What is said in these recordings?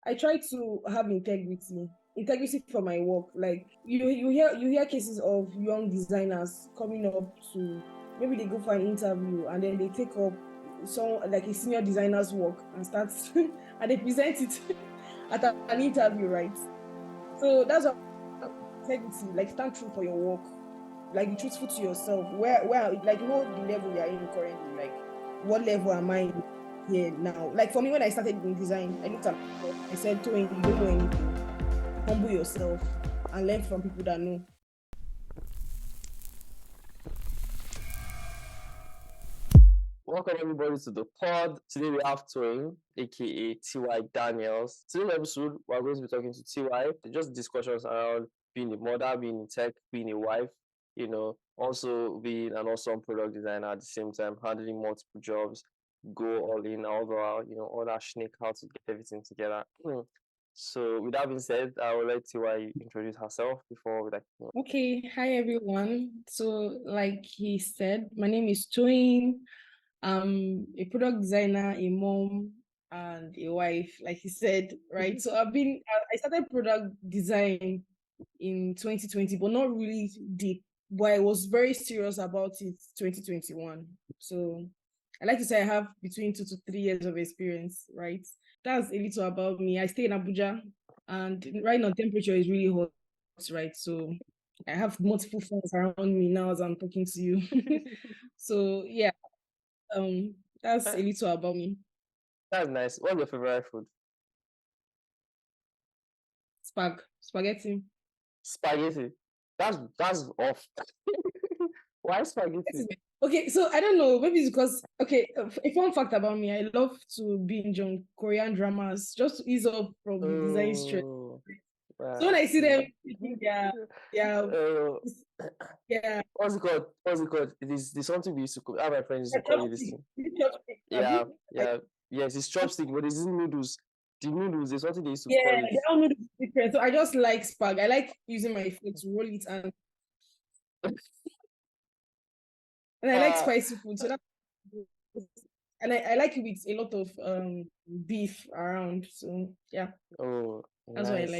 I try to have integrity for my work. Like you hear cases of young designers coming up to, maybe they go for an interview and then they take up some like a senior designer's work and start and they present it at an interview, right? So that's what integrity, like stand true for your work, like be truthful to yourself. Where like know the level you're in currently, like what level am I here now? Like for me, when I started in design, I looked at myself, I said, Toyin, you don't know anything. Humble yourself and learn from people that know. Welcome everybody to the pod. Today we have Toyin, aka TY Daniels. Today's episode, we're going to be talking to TY. Just discussions around being a mother, being in tech, being a wife, also being an awesome product designer at the same time, handling multiple jobs, go all in, all that snake, how to get everything together. So with that being said, I will let TY introduce herself before we. Okay, hi everyone. So, like he said, my name is Toyin. I'm a product designer, a mom, and a wife, like he said, right? So I started product design in 2020, but not really deep. But I was very serious about it 2021. So I like to say I have between 2 to 3 years of experience, right? That's a little about me. I stay in Abuja, and right now temperature is really hot, right? So I have multiple friends around me now as I'm talking to you. So yeah, that's a little about me. That's nice. What's your favorite food? Spaghetti. Spaghetti. That's off. Why spaghetti? Okay, so I don't know. Maybe it's because, okay, a fun fact about me, I love to binge on Korean dramas just to ease up from the design stress. Oh, So when I see them, yeah, uh, yeah, what's it called? What's it called? There's something we used to call. How my friends used to call it this chopstick, thing. chopstick, Yeah, Abi? yeah, yes. It's chopstick, but it's noodles. The noodles. There's something they used to Yeah, call it. they all know the difference. So I just like spag. I like using my foot to roll it, and I like Uh, spicy food. So that, and I like it with a lot of beef around. So yeah, oh, that's what I nice.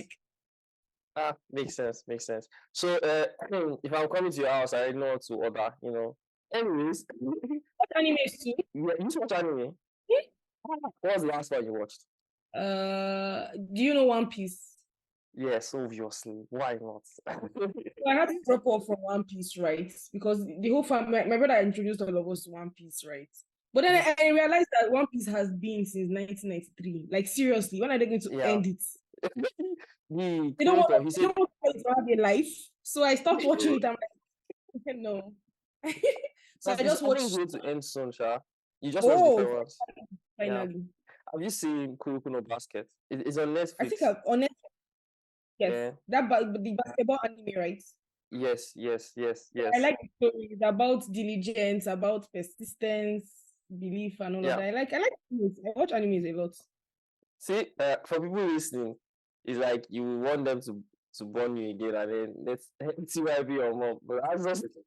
like. Makes sense. Makes sense. So, if I'm coming to your house, I already know what to order. Anyways, What animes too? you used to watch anime. What was the last one you watched? Do you know One Piece? Yes, obviously. Why not? So I had to drop off from One Piece, right? Because the whole family, my brother introduced all of us to One Piece, right? But then I realized that One Piece has been since 1993. Like seriously, when are they going to Yeah. end it? The They don't want creator, he they said, don't want to have a life. So I stopped watching it. I'm like, no. So I just I think it's watched. going to end soon, Sha. You just watch Oh, different ones. Yeah. finally. Have you seen Kurokono Basket? It's on I think Netflix. I've on it. Yes, Yeah. the basketball anime, right? Yes, yes, yes, I yes. like the story. It's about diligence, about persistence, belief, and all of Yeah. that. I like animes. I watch animes a lot. See, for people listening, it's like you want them to burn you again and then let's see why be your mom. But that's just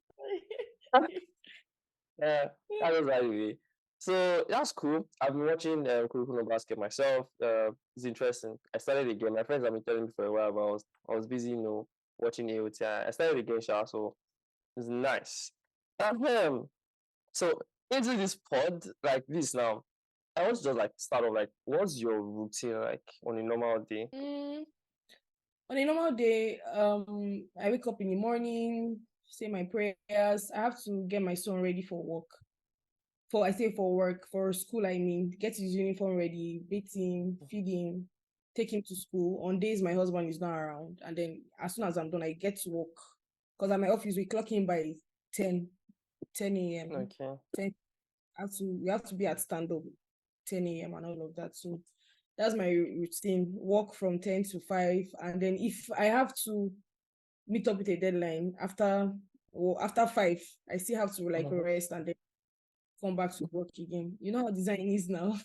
yeah, that was right away. So that's cool. I've been watching Kurokono Basket myself. It's interesting. I started again. My friends have been telling me for a while, but I was busy, watching AOT. I started again, Sha, so it's nice. So into this pod like this now, I want to just like start off like, what's your routine like on a normal day? On a normal day, I wake up in the morning, say my prayers. I have to get my son ready for work. I say for work, for school, I mean, get his uniform ready, bathe him, feed him, take him to school. On days my husband is not around. And then as soon as I'm done, I get to work. Because at my office, we clock in by 10, 10 a.m. Okay. 10, we have to be at stand up 10 a.m. and all of that. So that's my routine. Work from 10 to 5. And then if I have to meet up with a deadline after 5, I still have to like rest and then come back to work again. You know how design is now.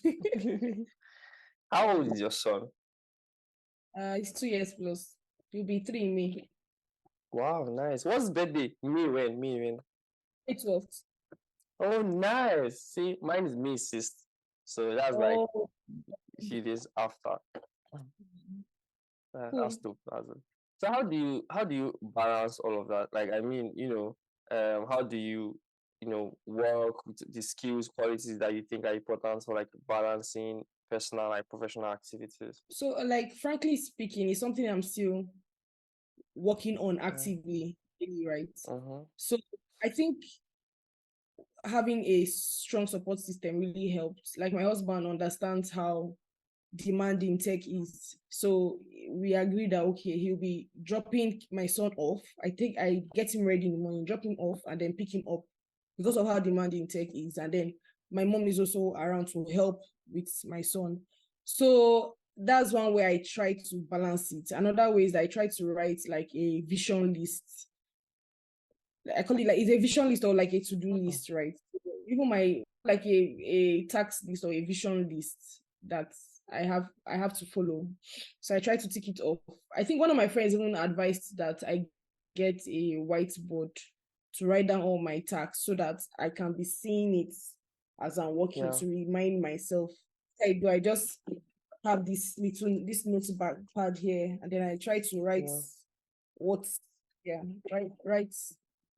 How old is your son? It's 2 years plus. He'll be 3 in May. Wow, nice. What's his birthday? Me when? Me when? May 12th. Oh, nice. See, mine is May 6th. So that's like Oh, a few days after. That's Cool. dope. That's dope. So how do you balance all of that? Like, I mean, how do you work with the skills, qualities that you think are important for like balancing personal like professional activities? So, like, frankly speaking, it's something I'm still working on Yeah. actively, daily, right? Mm-hmm. So, I think having a strong support system really helped. Like, my husband understands how demanding tech is. So we agreed that okay, he'll be dropping my son off. I think I get him ready in the morning, drop him off, and then pick him up because of how demanding tech is. And then my mom is also around to help with my son. So that's one way I try to balance it. Another way is that I try to write like a vision list. I call it like it's a vision list or like a to-do list, right? Even my like a task list or a vision list that I have to follow. So I try to tick it off. I think one of my friends even advised that I get a whiteboard to write down all my tasks so that I can be seeing it as I'm working Yeah. to remind myself. I just have this notebook pad here, and then I try to write Yeah. what yeah right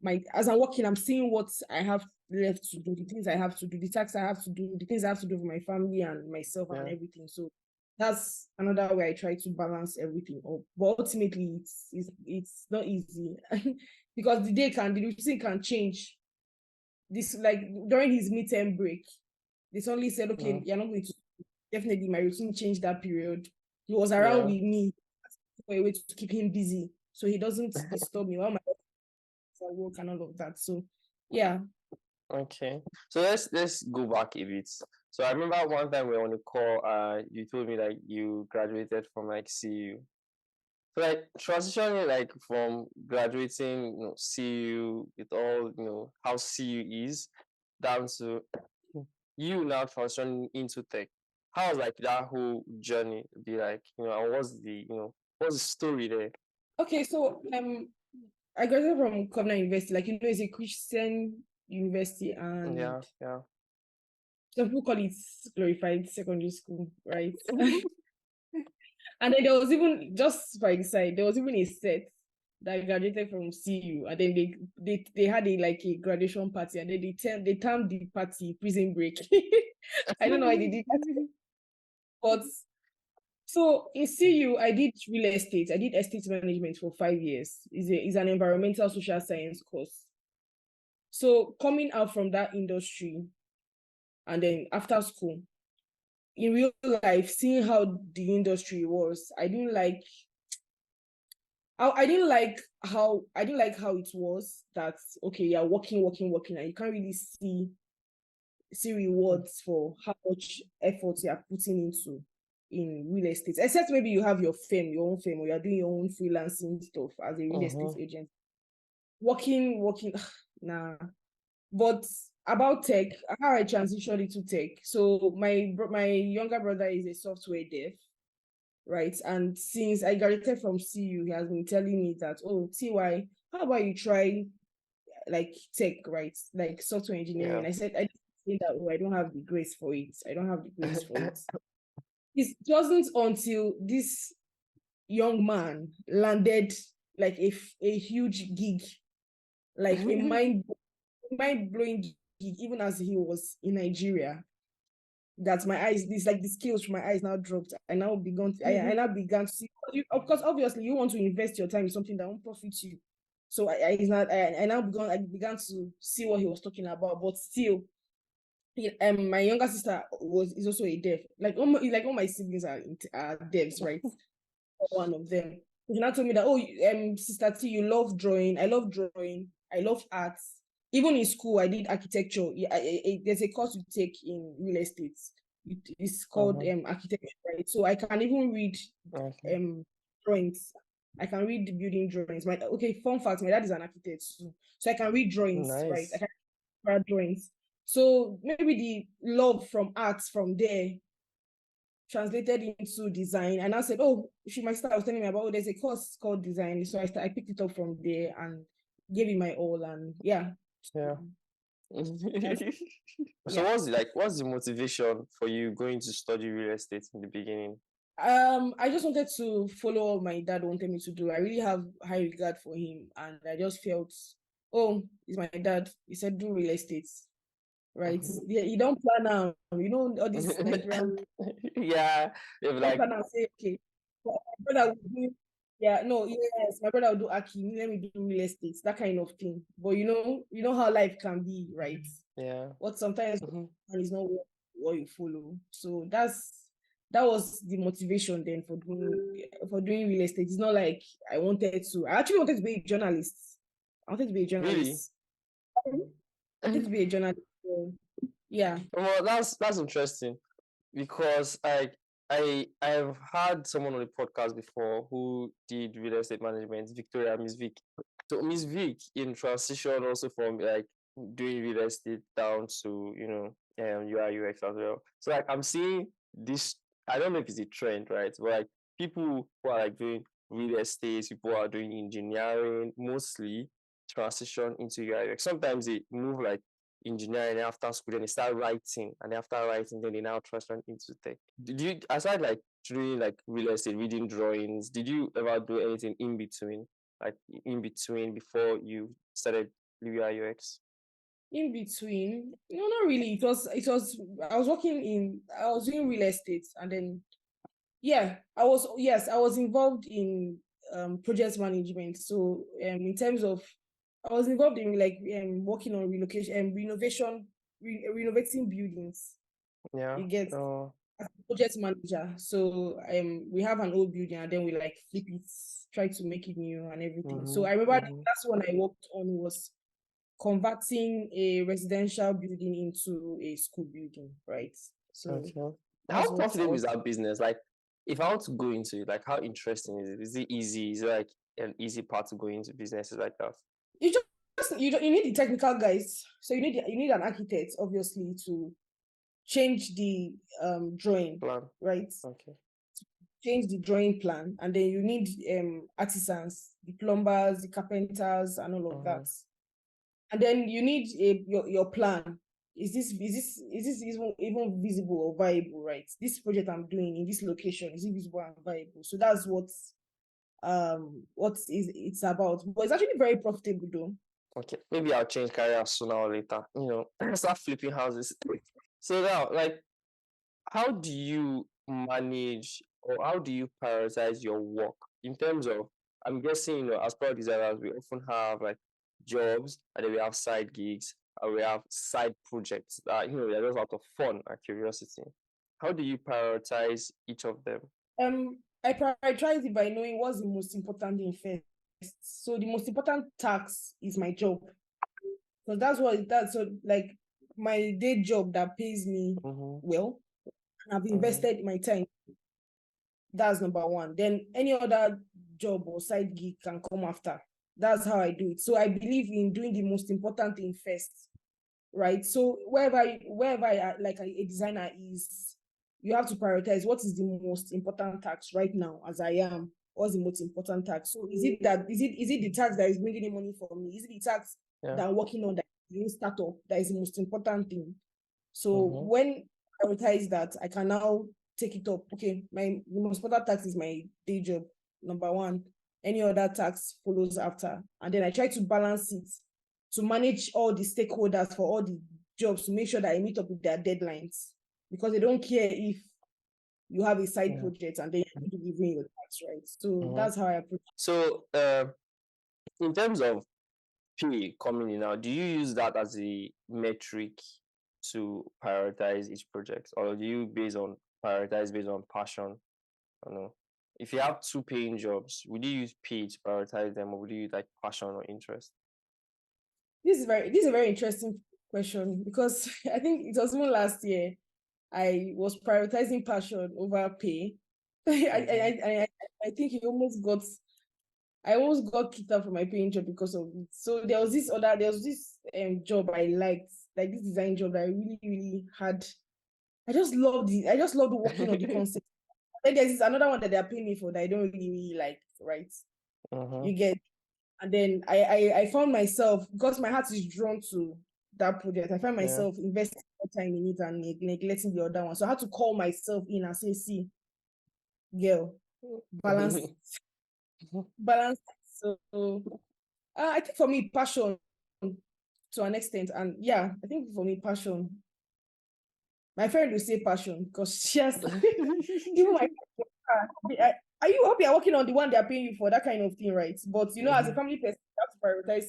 my as I'm working, I'm seeing what I have left to do, the things I have to do, the tasks I have to do, the things I have to do for my family and myself and Yeah. everything. So that's another way I try to balance everything up, but ultimately it's not easy because the routine can change. This, like, during his midterm break, they suddenly said, okay, Mm. you're not going to. Definitely my routine changed that period. He was around Yeah. with me for a way to keep him busy so he doesn't disturb me while my at work and all of that. So yeah. Okay. So let's go back a bit. So I remember one time we were on a call, you told me that you graduated from like CU. So like transitioning like from graduating, CU with all, how CU is, down to you now transitioning into tech. How was like that whole journey be like, and what's the story there? Okay, so I graduated from Covenant University. Like, it's a Christian university, and Yeah, yeah. some people call it glorified secondary school, right? And then there was even, just by the side, there was even a set that graduated from CU, and then they had a graduation party, and then they termed the party prison break. I don't know why they did that, but so in CU, I did real estate. I did estate management for 5 years. Is an environmental social science course. So coming out from that industry, and then after school, in real life, seeing how the industry was, I didn't like how it was that okay, you're working, and you can't really see rewards for how much effort you are putting into in real estate, except maybe you have your own firm, or you're doing your own freelancing stuff as a real estate Mm-hmm. agent. Working, nah. But about tech, how I transitioned into tech. So my younger brother is a software dev, right? And since I graduated from CU, he has been telling me that, oh, TY, how about you try like tech, right? Like software Yeah. engineering. I said, I didn't say that, oh, I don't have the grace for it. I don't have the grace for it. It wasn't until this young man landed like a huge gig, like a mind blowing gig, even as he was in Nigeria, that my eyes, this like the skills from my eyes now dropped. I now began to see, of course, obviously, you want to invest your time in something that won't profit you. So I began to see what he was talking about, but still, my younger sister is also a dev. Like all my siblings are devs, right? One of them. He now told me that, oh, sister T, you love drawing. I love drawing. I love arts. Even in school, I did architecture. Yeah, there's a course you take in real estate. It's called Mm-hmm. architecture, right? So I can even read Okay. drawings. I can read the building drawings. Fun fact: my dad is an architect too, so I can read drawings, right? I Nice. can read drawings. So maybe the love from arts from there translated into design, and I said, oh, my sister was telling me about, oh, there's a course called design. So I picked it up from there and gave it my all, and yeah. Yeah. That's, So yeah. what's the motivation for you going to study real estate in the beginning? I just wanted to follow what my dad wanted me to do. I really have high regard for him, and I just felt, oh, he's my dad. He said do real estate, right? Yeah, you don't plan out, all these Nigerian Yeah, they'll be don't like, plan out say, okay, well, my brother will do, yeah, no, yes, my brother will do Aki, let me do real estate, that kind of thing. But you know how life can be, right? yeah. What sometimes Mhm. and is not what you follow. So that was the motivation then for doing real estate. It's not like I actually wanted to be a journalist. I wanted to be a Really? journalist. I wanted to be a journalist. So, yeah. Well, that's interesting because I've had someone on the podcast before who did real estate management, Victoria, Miss Vic. So Miss Vic in transition also from like doing real estate down to UI UX as well. So like I'm seeing this. I don't know if it's a trend, right? But like people who are like doing real estate, people who are doing engineering, mostly transition into UI UX. Sometimes they move like engineering after school, then they start writing, and after writing, then they now transition into tech. Did you, aside like doing like real estate, reading drawings, did you ever do anything in between, like in between before you started UI UX? In between, no, not really. It was I was doing real estate, and then yeah, I was involved in project management. So in terms of I was involved in like working on relocation and renovating buildings. Yeah. You get Oh. as a project manager. So we have an old building, and then we like flip it, try to make it new and everything. So Mm-hmm. I remember the Mm-hmm. last one I worked on was converting a residential building into a school building, right? So Okay. that's How what I profitable is was. that business? Like, if I want to go into it, like, how interesting is it? Is it easy? Is it like an easy part to go into businesses like that? You just you need the technical guys. So you need an architect, obviously, to change the drawing, Plan. right? Okay. Change the drawing plan, and then you need artisans, the plumbers, the carpenters, and all of Mm-hmm. that. And then you need your plan. Is this even visible or viable, right? This project I'm doing in this location, is it visible and viable? So that's what is it's about. But it's actually very profitable though. Okay. Maybe I'll change career sooner or later. Start flipping houses. So now, like, how do you manage or how do you prioritize your work in terms of, I'm guessing, as product designers, we often have like jobs and then we have side gigs and we have side projects that, they're just out of fun and curiosity. How do you prioritize each of them? I prioritize it by knowing what's the most important thing first. So the most important task is my job. So that's so like my day job that pays me Mm-hmm. well. I've Mm-hmm. invested my time. That's number one. Then any other job or side gig can come after. That's how I do it. So I believe in doing the most important thing first, right? So wherever like a designer is, you have to prioritize what is the most important task right now. As I am, what's the most important task? So is it the task that is bringing in money for me? Is it the task Yeah. that I'm working on that is startup that is the most important thing? So Mm-hmm. when I prioritize that, I can now take it up. Okay, the most important task is my day job, number one. Any other task follows after. And then I try to balance it to manage all the stakeholders for all the jobs to make sure that I meet up with their deadlines. Because they don't care if you have a side Yeah. project and then you're delivering your tasks, right? So Mm-hmm. that's how I approach. So, in terms of pay coming in now, do you use that as a metric to prioritize each project, or do you prioritize based on passion? I don't know. If you have two paying jobs, would you use pay to prioritize them, or would you use like passion or interest? This is a very interesting question because I think it was even last year I was prioritizing passion over pay. Mm-hmm. I think I almost got kicked out from my paying job because of it. So there was this job I liked, like this design job that I really, really had. I just loved working on the concept. Then there's another one that they're paying me for that I don't really, really like, right? Mm-hmm. You get, and then I found myself, because my heart is drawn to that project, I find Yeah. myself investing more time in it and neglecting the other one. So I had to call myself in and say, see, girl. Balance, balance. So I think for me, passion to an extent, and yeah, I think for me, passion. My friend will say passion because she has even my are you hope you're working on the one they're paying you for that kind of thing, right? But as a family person, you have to prioritize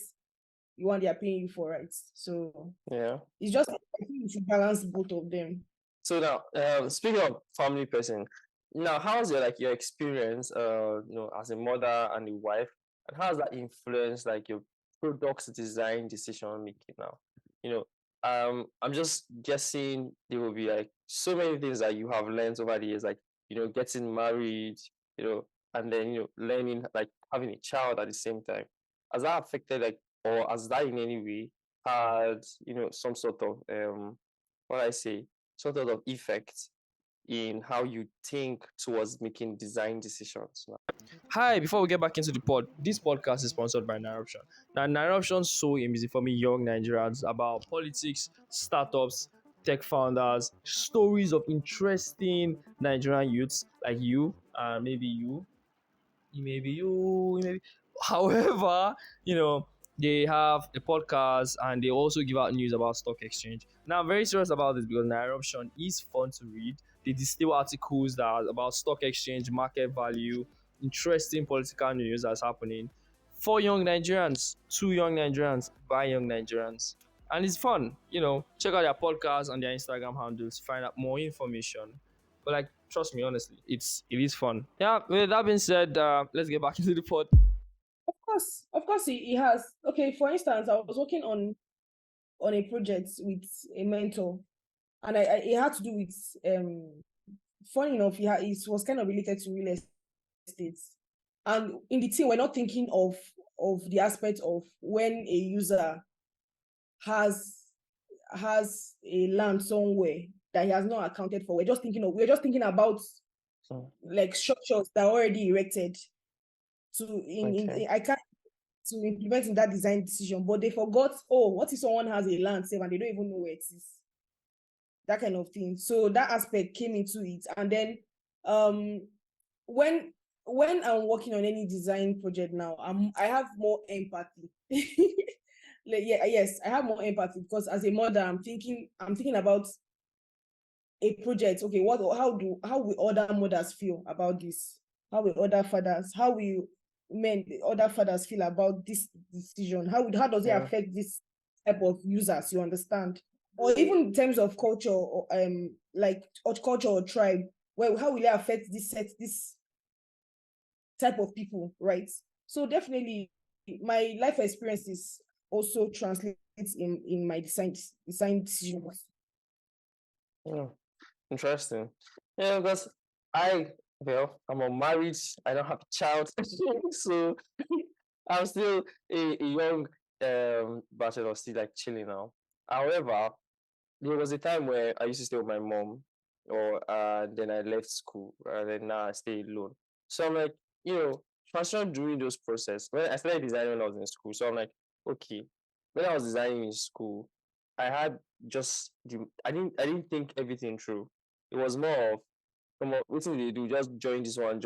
the one they're paying you for, right? So Yeah. it's just I think you should balance both of them. So now, speaking of family person, now how's your experience, as a mother and a wife, and how has that influenced like your products design decision making now? You know, I'm just guessing there will be like so many things that you have learned over the years, like getting married, and then learning like having a child at the same time. Has that affected like, or has that in any way had some sort of what I say sort of effect in how you think towards making design decisions now? Hi, before we get back into the pod, this podcast is sponsored by Nairoption. Now, Nairoption so easy for me young Nigerians about politics, startups, tech founders, stories of interesting Nigerian youths like you, and maybe you, maybe you, maybe. However, they have a podcast and they also give out news about stock exchange. Now, I'm very serious about this because Naira Option is fun to read. They distill articles that are about stock exchange, market value, interesting political news that's happening for young Nigerians, to young Nigerians, by young Nigerians. And it's fun, check out their podcast and their Instagram handles, find out more information. But like, trust me, honestly, it is fun. Yeah. With that being said, let's get back into the pod. Of course, he has. Okay, for instance, I was working on a project with a mentor, and it had to do with funny enough, it was kind of related to real estate. And in the team, we're not thinking of the aspect of when a user has a land somewhere that he has not accounted for. We're just thinking about like structures that are already erected to Okay. I can't to implement in that design decision, but they forgot, oh, what if someone has a land save and they don't even know where it is? That kind of thing. So that aspect came into it. And then um when I'm working on any design project now, I have more empathy. Like, yeah, yes, I have more empathy because as a mother, I'm thinking about a project. Okay, how will other mothers feel about this? How will other fathers, how will other fathers feel about this decision? How does it Yeah. affect this type of users? You understand? Or even in terms of culture, or like or culture or tribe, well, how will it affect this type of people, right? So definitely, my life experiences also translates in my design decisions. Yeah. Interesting. Yeah, because I'm unmarried. I don't have a child, so I'm still a young bachelor, still like chilling now. However, there was a time where I used to stay with my mom, or then I left school, and then now I stay alone. So I'm like, transition during those process. When I started designing when I was in school, so I'm like, okay. When I was designing in school, I had just I didn't think everything through. It was more of come on, what did they do? Just join this one,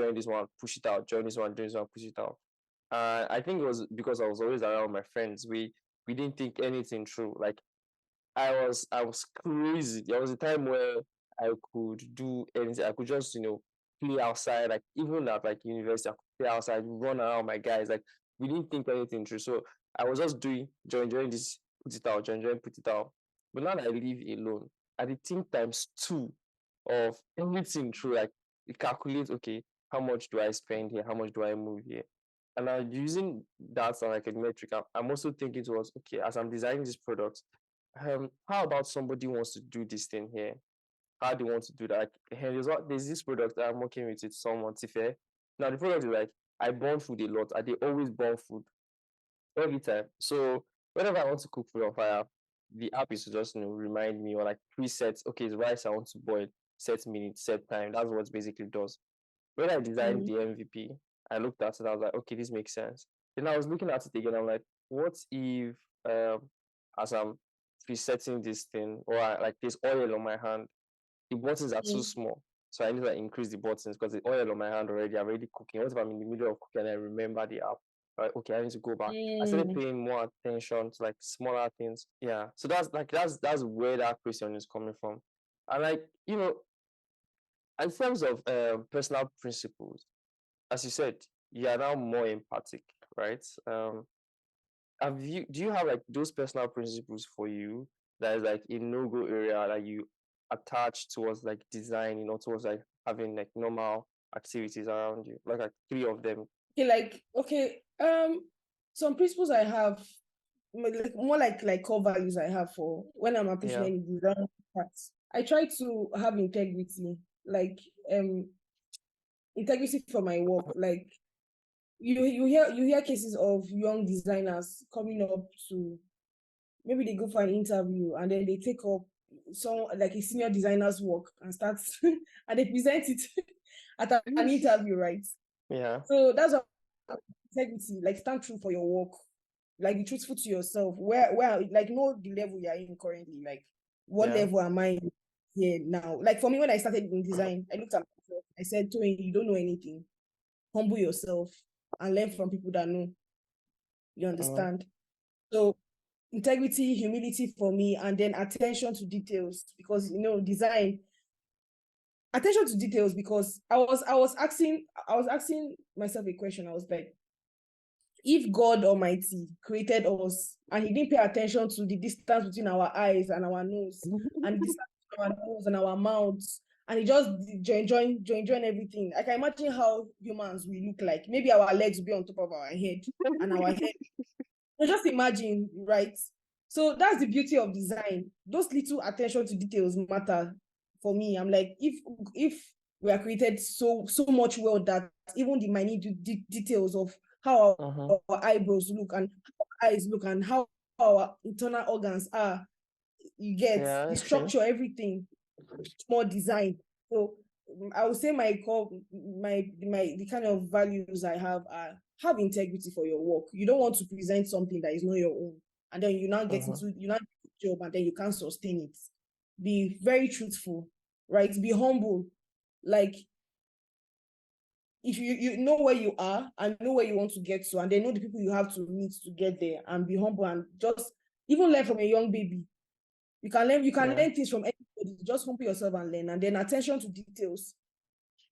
push it out, join this one, push it out. I think it was because I was always around my friends. We didn't think anything through. Like I was crazy. There was a time where I could do anything. I could just, play outside, like even at like university, I could play outside, run around with my guys. Like we didn't think anything through. So I was just doing join this, put it out, join, put it out. But now that I live alone, I did think times two of everything through. Like you calculate, okay, how much do I spend here? How much do I move here? And I'm using that as like a metric. I'm also thinking towards, okay, as I'm designing this product, how about somebody wants to do this thing here? How do you want to do that? Like, there's this product that I'm working with someone, Tife. Now the product is like I burn food a lot. I they always burn food every time. So whenever I want to cook food on fire, the app is to just remind me or like presets. Okay, it's rice I want to boil. Set minutes, set time. That's what it basically does. When I designed Mm. the MVP, I looked at it. I was like, okay, this makes sense. Then I was looking at it again. I'm like, what if as I'm presetting this thing, or like there's oil on my hand, the buttons are too Mm. small. So I need to increase the buttons because the oil on my hand already, I'm already cooking. What if I'm in the middle of cooking and I remember the app? Right, okay, I need to go back. I started paying more attention to like smaller things. Yeah. So that's where that question is coming from. And like, in terms of personal principles, as you said, you are now more empathic, right? Do you have like those personal principles for you that is like a no-go area that you attach towards like designing or towards like having like normal activities around you? Like three of them. Some principles I have, like more like core values I have for when I'm approaching any design parts. I try to have integrity, like integrity for my work. Like you hear cases of young designers coming up to, maybe they go for an interview and then they take up some like a senior designer's work and start and they present it at an interview, right? Yeah. So that's what integrity, like stand true for your work, like be truthful to yourself. Where like know the level you're in currently, like what level am I here now? Like for me, when I started in design, I looked at myself, I said, Tony, you don't know anything. Humble yourself and learn from people that know. You understand? So integrity, humility for me, and then attention to details, because design, attention to details, because I was asking myself a question. I was like, if God Almighty created us and he didn't pay attention to the distance between our eyes and our nose, and the distance between our nose and our mouths, and he just join everything, I can imagine how humans will look like. Maybe our legs will be on top of our head and our head. So just imagine, right? So that's the beauty of design. Those little attention to details matter for me. I'm like, if we are created so much well that even the minute details of how our eyebrows look and how our eyes look and how our internal organs are, you get the structure, everything, more design. So I would say my core, the kind of values I have integrity for your work. You don't want to present something that is not your own, and then you now get a job, and then you can't sustain it. Be very truthful, right? Be humble. Like if you know where you are and know where you want to get to, and then know the people you have to meet to get there, and be humble, and just even learn from a young baby. You can learn things from anybody. Just humble yourself and learn. And then attention to details.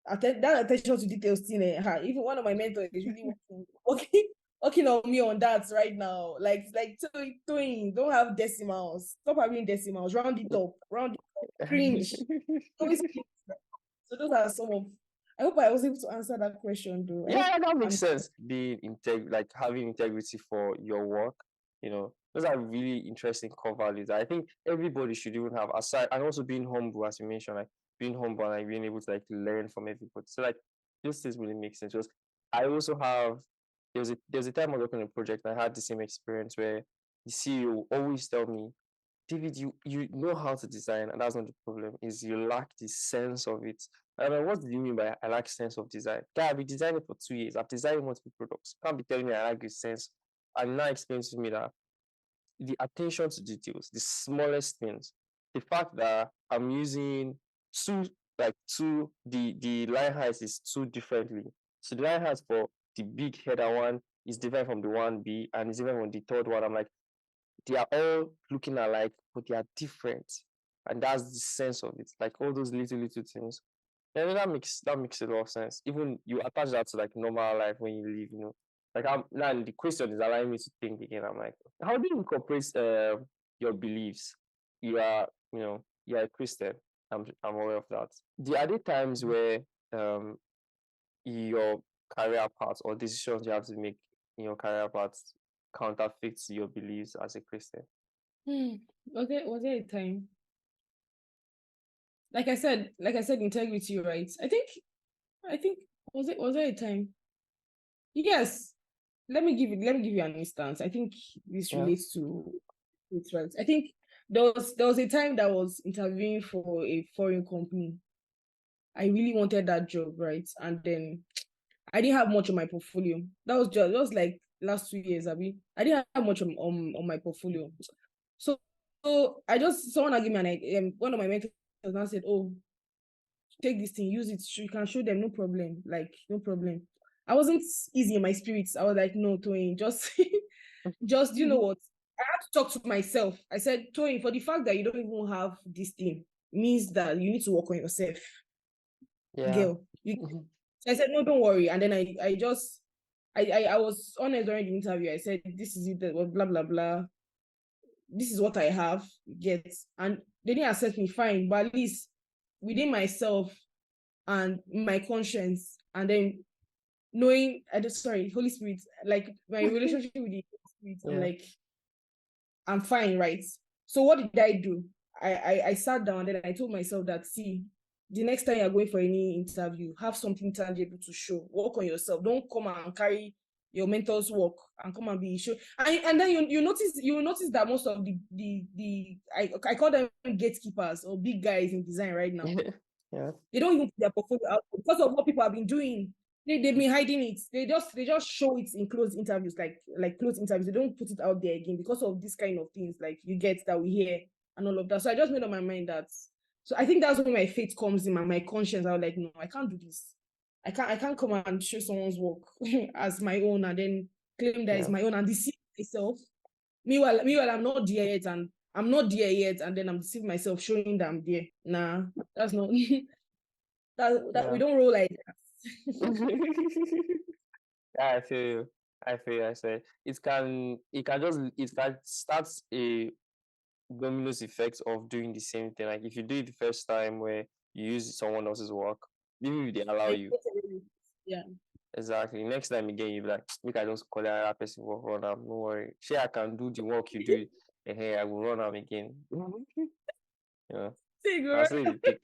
That attention to details thing, even one of my mentors is really working on me on that right now. Like doing, don't have decimals. Stop having decimals. Round it up. Cringe. Always cringe. So those are some of. I hope I was able to answer that question, though. Yeah, that makes sense. Being like having integrity for your work, those are really interesting core values. I think everybody should even have, aside, and also being humble, as you mentioned, like being humble and like being able to like learn from everybody. So like those things really make sense. Because I also have there's a time I was working on a project and I had the same experience where the CEO always tell me, David, you know how to design, and that's not the problem. Is you lack the sense of it. I mean, what do you mean by I lack sense of design? Guy, I've been designing for 2 years. I've designed multiple products. You can't be telling me I lack the sense. And now explain to me that the attention to details, the smallest things, the fact that I'm using the line height is two differently. So the line height for the big header one is different from the 1B and it's different from the third one. I'm like, they are all looking alike, but they are different. And that's the sense of it. Like all those little things. Yeah, that makes a lot of sense. Even you attach that to like normal life when you live. Like now the question is allowing me to think again. I'm like, how do you incorporate your beliefs? You are, you are a Christian. I'm aware of that. Are there times where your career path or decisions you have to make in your career path counterfeits your beliefs as a Christian? Was there a time? Like I said, integrity, right? I think was there a time? Yes. Let me give you an instance. I think this relates to it, right? I think there was a time that I was interviewing for a foreign company. I really wanted that job, right? And then I didn't have much on my portfolio. That was like last 2 years, Abby. I didn't have much on my portfolio. So I just, someone gave me one of my mentors now said, oh, take this thing, use it. You can show them, no problem. Like, no problem. I wasn't easy in my spirits. I was like, no, Toyin, just just, you know what? I had to talk to myself. I said, Toyin, for the fact that you don't even have this thing means that you need to work on yourself, Yeah. girl. I said, no, don't worry. And then I was honest during the interview. I said, this is it, blah, blah, blah. This is what I have, get. And they didn't accept me, fine. But at least within myself and my conscience, and then knowing, Holy Spirit, like my relationship with the Holy Spirit, I'm Yeah. like, I'm fine, right? So what did I do? I sat down and then I told myself that, see, the next time you're going for any interview, have something tangible to show. Work on yourself. Don't come and carry your mentor's work and come and be show. And then you notice that most of I call them gatekeepers or big guys in design right now. Yeah. They don't even put their portfolio out because of what people have been doing. They've been hiding it. They just show it in closed interviews, like closed interviews. They don't put it out there again because of this kind of things, like you get that we hear and all of that. So I just made up my mind that. So I think that's when my faith comes in, my conscience. I was like, no, I can't do this. I can't come and show someone's work as my own and then claim that it's Yeah. my own and deceive myself. Meanwhile, I'm not there yet, and I'm not there yet, and then I'm deceiving myself, showing that I'm there. Nah, that's not that we Yeah. don't roll like that. Yeah, I feel you. I feel you. I say it can start a dominoes effect of doing the same thing. Like if you do it the first time where you use someone else's work, maybe they allow Like, you. yeah. Exactly. Next time again, you be like, make I just call another person work run am. No worry. Sure, I can do the work you do. Hey, I will run am again. Yeah. Figure. That's really take.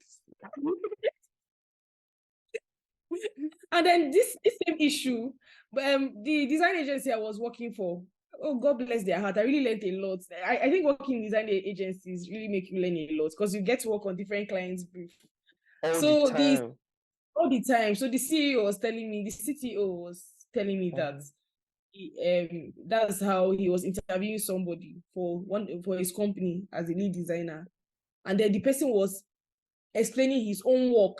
And then this same issue, the design agency I was working for, oh God bless their heart, I really learned a lot. I think working in design agencies really make you learn a lot because you get to work on different clients' brief. All the So time. all the time. So the CEO was telling me, the CTO was telling me that that's how he was interviewing somebody for his company as a lead designer, and then the person was explaining his own work.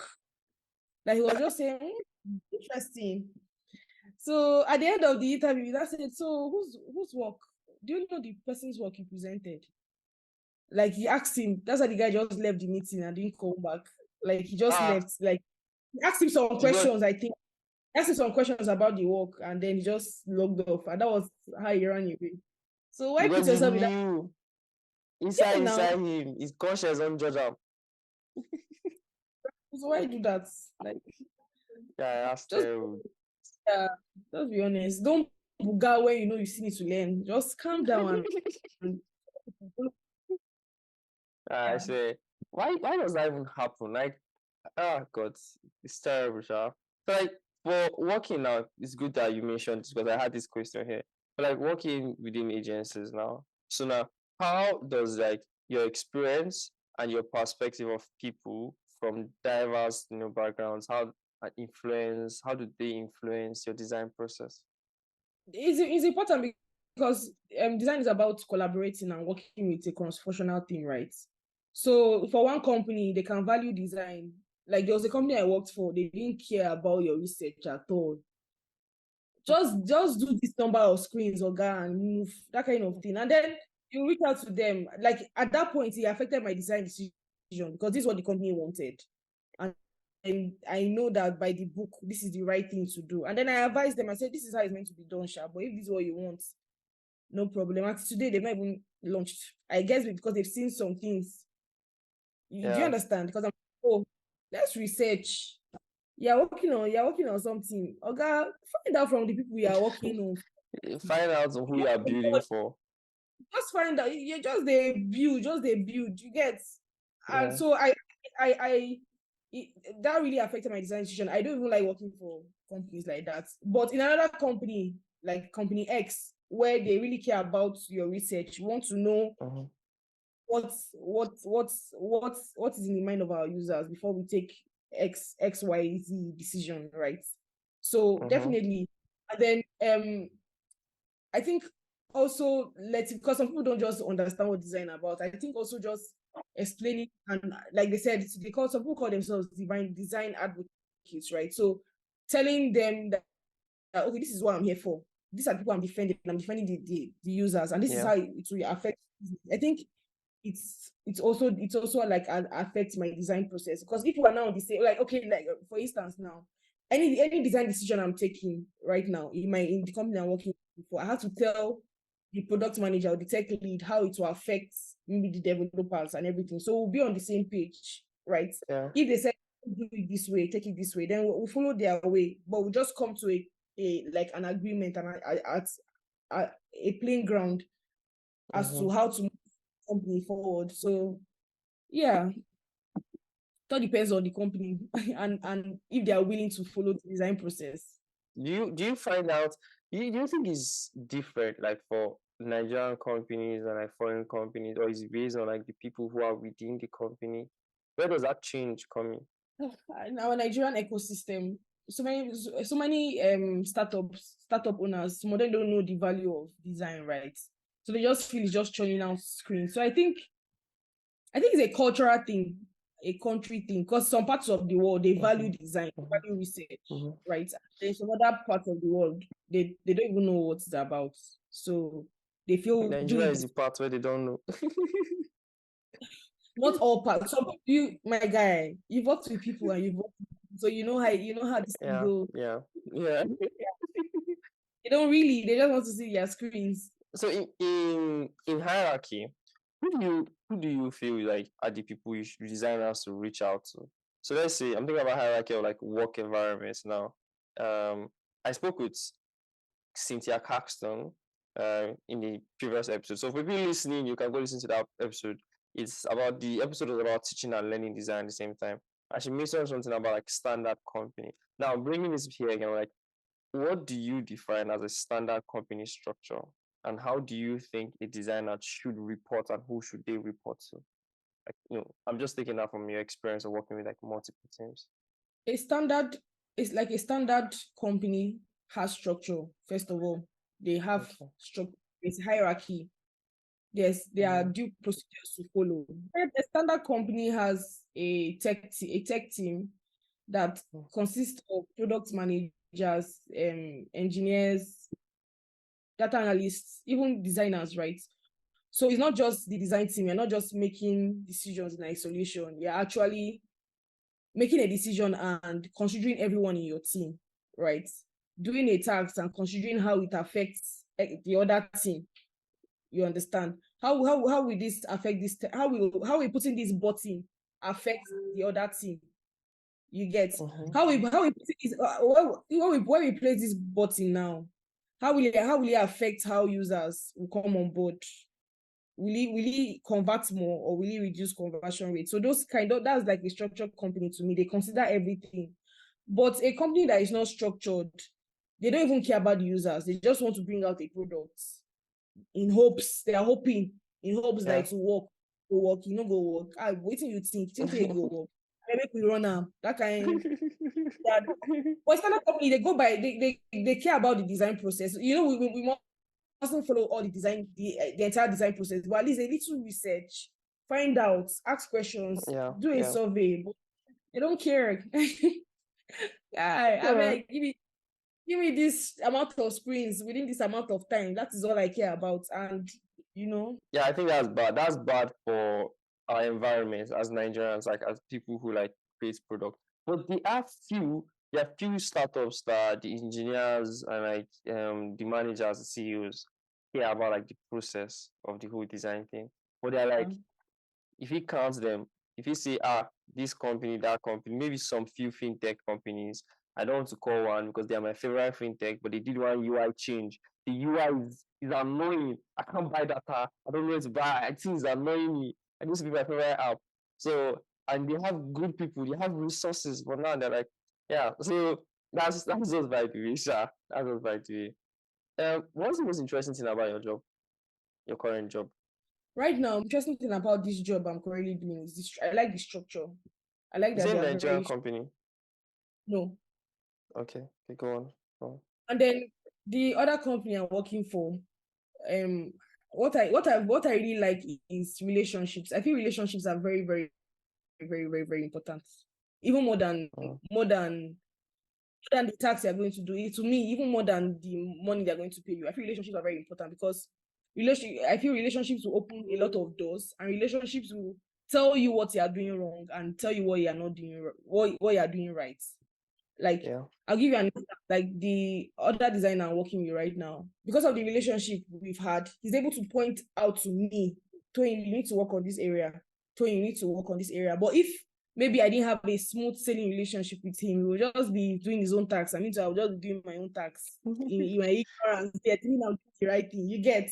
Like he was just saying, interesting. So at the end of the interview, I said, so whose work? Do you know the person's work he presented? Like he asked him, that's why the guy just left the meeting and didn't come back. Like he just Ah, left. Like he asked him some because questions, I think. Asked him some questions about the work and then he just logged off. And that was how he ran away. So why put because he yourself in that? knew Yeah, inside now. him, his conscience don't judge him. So why do that? Like Yeah, that's just terrible. just be honest. Don't buga when you know you still need to learn. Just calm down and I yeah. say, why does that even happen? Like, oh God, it's terrible, sha. So like for working now, it's good that you mentioned this because I had this question here. But like working within agencies now. So now how does like your experience and your perspective of people from diverse, backgrounds, how do they influence your design process? It's important because design is about collaborating and working with a cross-functional team, right? So for one company, they can value design. Like there was a company I worked for, they didn't care about your research at all. Just do this number of screens or go and move, that kind of thing. And then you reach out to them. Like at that point, it affected my design decision because this is what the company wanted. And I know that by the book, this is the right thing to do. And then I advised them, I said, this is how it's meant to be done, Sha. But if this is what you want, no problem. And today they've not even launched. I guess because they've seen some things. Do you Yeah. understand? Because oh, let's research. You're working on something. Okay, find out from the people you are working on. Find out who you are building for. Just find out. You're just they build. You get, and Yeah. so I it, that really affected my design decision. I don't even like working for companies like that. But in another company, like company X, where they really care about your research, want to know Mhm. what is in the mind of our users before we take XYZ decision, right? So Mhm. definitely, and then I think also because some people don't just understand what design about. I think also just explaining, and like they said, some people call themselves divine design advocates, right? So telling them that okay, this is what I'm here for. These are people I'm defending. I'm defending the users, and this is Yeah. how it will affect. I think it's also like affects my design process, because if you are now the same, like okay, like for instance now, any design decision I'm taking right now in the company I'm working for, I have to tell the product manager or the tech lead how it will affect maybe the developers and everything, so we'll be on the same page, right? Yeah. If they say do it this way, take it this way, then we'll follow their way, but we'll just come to a like an agreement and a playing ground as to how to move the company forward. So yeah, it all depends on the company and if they are willing to follow the design process. Do you find out, do you think it's different like for Nigerian companies and like foreign companies, or is it based on like the people who are within the company? Where does that change come in? In our Nigerian ecosystem, so many startup owners, some of them don't know the value of design, right? So they just feel it's just churning out screens. So I think it's a cultural thing, a country thing, because some parts of the world they value design, value research, right? There's some other parts of the world they don't even know what it's about. So they feel do Nigeria it is the part where they don't know. not all parts. So you, my guy, you've worked with people and you've worked with people, so you know how this thing Yeah, go. yeah, yeah. They don't really, they just want to see their screens. So in hierarchy, who do you feel like are the people designers to reach out to? So let's say I'm thinking about hierarchy of like work environments now. I spoke with Cynthia Caxton in the previous episode. So for people listening, you can go listen to that episode. The episode was about teaching and learning design at the same time. And she mentioned something about like standard company. Now bringing this here again, like what do you define as a standard company structure? And how do you think a designer should report and who should they report to? Like, I'm just taking that from your experience of working with like multiple teams. A standard is like a standard company has structure. First of all, they have Okay. structure. It's hierarchy. There are due procedures to follow. A standard company has a tech team that consists of product managers, engineers, data analysts, even designers, right? So it's not just the design team. You're not just making decisions in isolation. You're actually making a decision and considering everyone in your team, right? Doing a task and considering how it affects the other team. You understand? How will this affect this? How will putting this button affect the other team? You get how we putting this when we place this button now? How will it affect how users will come on board? Will he convert more or will he reduce conversion rate? So that's like a structured company to me. They consider everything. But a company that is not structured, they don't even care about the users. They just want to bring out a product in hopes. They are hoping in hopes that Yeah. it will work, go work. Waiting you think they go work. I make we run that kind. Yeah. But standard company, they go by they care about the design process. We mustn't follow all the entire design process, but at least a little research, find out, ask questions, Yeah, do a yeah. survey. But they don't care. I Yeah. mean, give me this amount of screens within this amount of time. That is all I care about. And Yeah, I think that's bad. That's bad for our environment as Nigerians, like as people who like create product. But there are few startups that the engineers and like the managers, the CEOs care about like the process of the whole design thing. But they're like, if he counts them, if you say, this company, that company, maybe some few fintech companies, I don't want to call one because they are my favorite fintech, but they did one UI change. The UI is annoying. I can't buy data. I don't know where to buy. I think it's annoying me. I need to be my favorite app. So, and they have good people, they have resources, but now they're like, yeah. So that's just by the way, Sha. That's just by the way. What's the most interesting thing about your job, your current job? right now, interesting thing about this job I'm currently doing is this. I like the structure. I like Is that it they a are Nigerian very company? no. Okay, go on. Go on. And then the other company I'm working for, um, what I really like is relationships. I feel relationships are very, very, very, very, very important. Even more than the tax you're going to do. To me, even more than the money they're going to pay you. I feel relationships are very important because I feel relationships will open a lot of doors, and relationships will tell you what you are doing wrong and tell you what you are not doing, what you are doing right. Like, Yeah. I'll give you an example. Like the other designer I'm working with right now, because of the relationship we've had, he's able to point out to me, Toyin, you need to work on this area. Toyin, you need to work on this area. But if maybe I didn't have a smooth sailing relationship with him, he would just be doing his own tax. I mean, I would just be doing my own tax in my ignorance. Yeah, thinking I'm doing the right thing. You get.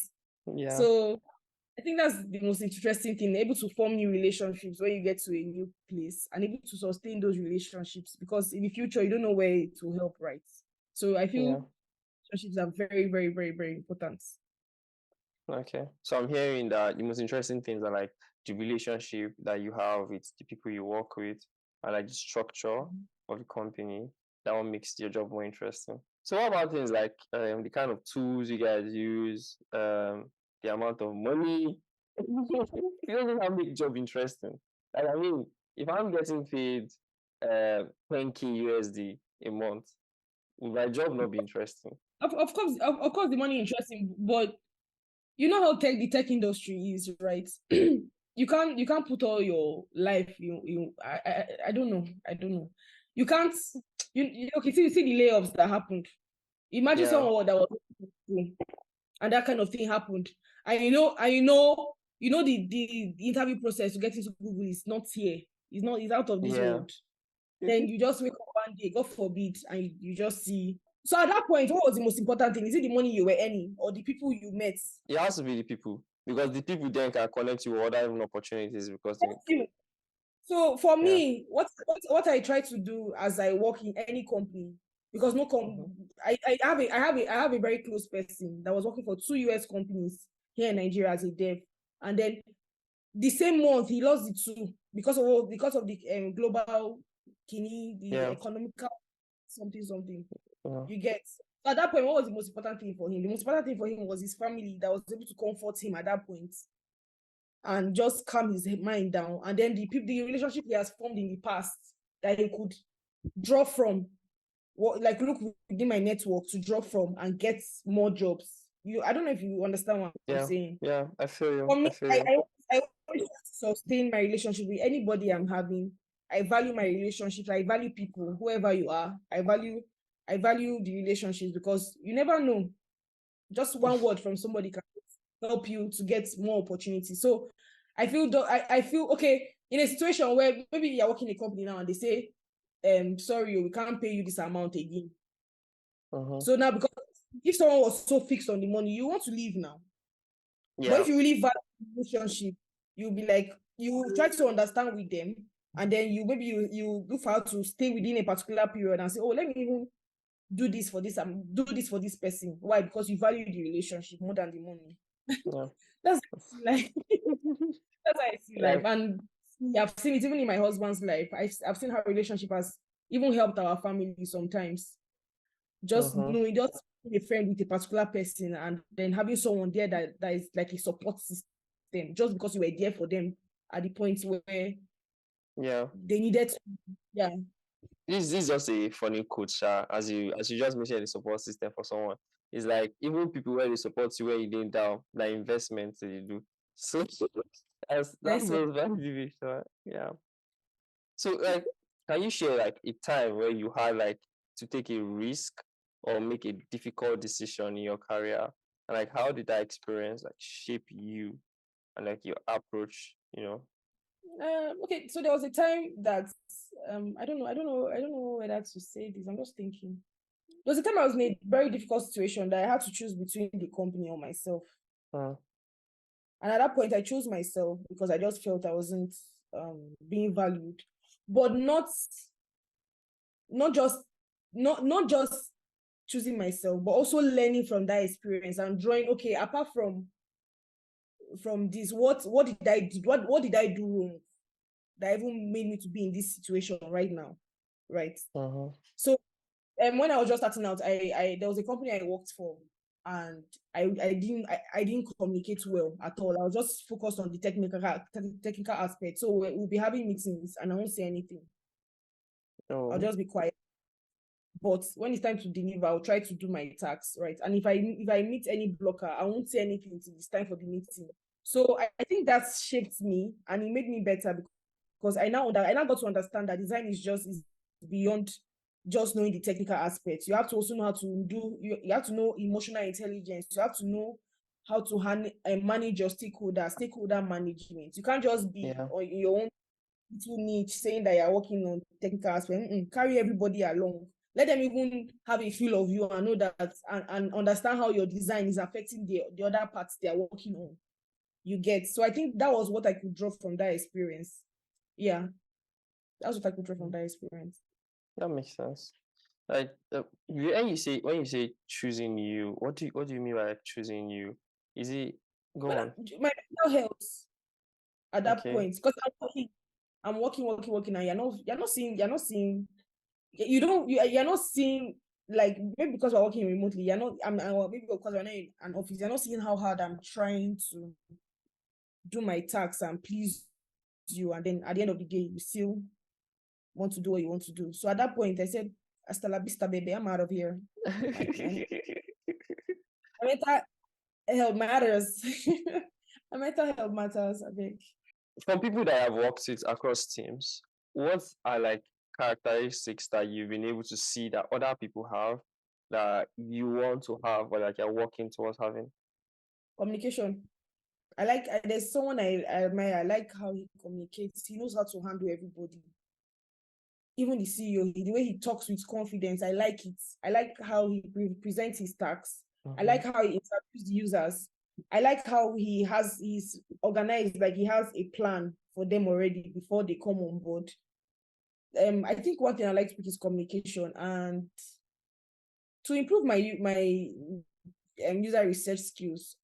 Yeah. So I think that's the most interesting thing, able to form new relationships when you get to a new place and able to sustain those relationships, because in the future, you don't know where it will help, right? So I Yeah. feel relationships are very, very, very, very important. Okay. So I'm hearing that the most interesting things are like the relationship that you have with the people you work with, and like the structure of the company. That one makes your job more interesting. So what about things like the kind of tools you guys use, the amount of money? It doesn't have make the job interesting. Like I mean, if I'm getting paid 10K USD a month, will my job not be interesting? Of course, the money interesting, but you know how the tech industry is, right? You can't put all your life. I don't know. You can't. Okay. See the layoffs that happened. Imagine Yeah. someone that was and that kind of thing happened. And the interview process to get into Google is not here. It's out of this Yeah. world. Then you just wake up one day, God forbid, and you just see. So at that point, what was the most important thing? Is it the money you were earning or the people you met? It has to be the people, because the people then can connect you with other opportunities because they, So for yeah. me, what I try to do as I work in any company, because I have a very close person that was working for 2 US companies here in Nigeria as a dev, and then the same month he lost the two because of the global kini, the Yeah. economical something. Yeah. You get. So at that point, what was the most important thing for him? The most important thing for him was his family that was able to comfort him at that point and just calm his mind down. And then the relationship he has formed in the past that he could draw from, look within my network to draw from and get more jobs. I don't know if you understand what I'm Yeah. saying. Yeah. I feel you. For me, I feel you. I always try to sustain my relationship with anybody I'm having. I value my relationships. I value people, whoever you are. I value the relationships because you never know. Just one word from somebody can help you to get more opportunities. So I feel okay in a situation where maybe you're working in a company now and they say, sorry, we can't pay you this amount again. So now, because if someone was so fixed on the money, you want to leave now. But Yeah. if you really value the relationship, you'll be like, you try to understand with them, and then you look for how to stay within a particular period and say, oh, let me even do this for this, do this for this person. Why? Because you value the relationship more than the money. Yeah. That's like that's how I see life. Like, And I've seen it even in my husband's life. I've seen how relationship has even helped our family sometimes. Just knowing, just being a friend with a particular person and then having someone there that is like a support system, just because you were there for them at the point where yeah. they needed to, yeah. This is just a funny quote, Sha, as you just mentioned the support system for someone. It's like even people where they support you where you didn't down, like investments that you do. So that's That's what very vivid, Sha. Yeah. So like, can you share like a time where you had like to take a risk or make a difficult decision in your career? And like how did that experience like shape you and like your approach, you know? okay. So there was a time that I don't know whether to say this. I'm just thinking. There was a time I was in a very difficult situation that I had to choose between the company or myself. Uh, And at that point, I chose myself because I just felt I wasn't being valued, but not just not just choosing myself, but also learning from that experience and drawing. Okay, apart from this, what did I do? What did I do wrong that even made me to be in this situation right now, right? uh-huh. So when I was just starting out, I there was a company I worked for. and I didn't communicate well at all. I was just focused on the technical aspect. So we'll be having meetings and I won't say anything. I'll Oh, just be quiet. But when it's time to deliver, I'll try to do my tasks, right? And if I meet any blocker, I won't say anything till it's time for the meeting. So I think that shaped me and it made me better because I now got to understand that design is beyond just knowing the technical aspects. You have to also know how to you have to know emotional intelligence. You have to know how to manage your stakeholder management. You can't just be yeah. on your own little niche saying that you're working on technical aspects. Carry everybody along. Let them even have a feel of you and know that and understand how your design is affecting the other parts they are working on. You get. So I think that was what I could draw from that experience. Yeah, that's what I could draw from that experience. That makes sense. Like when you say choosing you, what do you mean by like, choosing you? Is it go on? My mental health at that Okay. point, because I'm working, and you're not seeing, you're not seeing, like, maybe because we're working remotely, maybe because we're not in an office, you're not seeing how hard I'm trying to do my tasks and please you, and then at the end of the day, you still want to do what you want to do. So at that point, I said, "Hasta la vista, baby. I'm out of here." My mental health matters. My mental health matters. I think. From people that I've worked with across teams, what are like characteristics that you've been able to see that other people have that you want to have or that you're working towards having? Communication. There's someone I admire. I like how he communicates. He knows how to handle everybody. Even the CEO, the way he talks with confidence, I like it. I like how he presents his tasks. I like how he interviews the users. I like how he's organized, like he has a plan for them already before they come on board. I think one thing I like to pick is communication, and to improve my user research skills.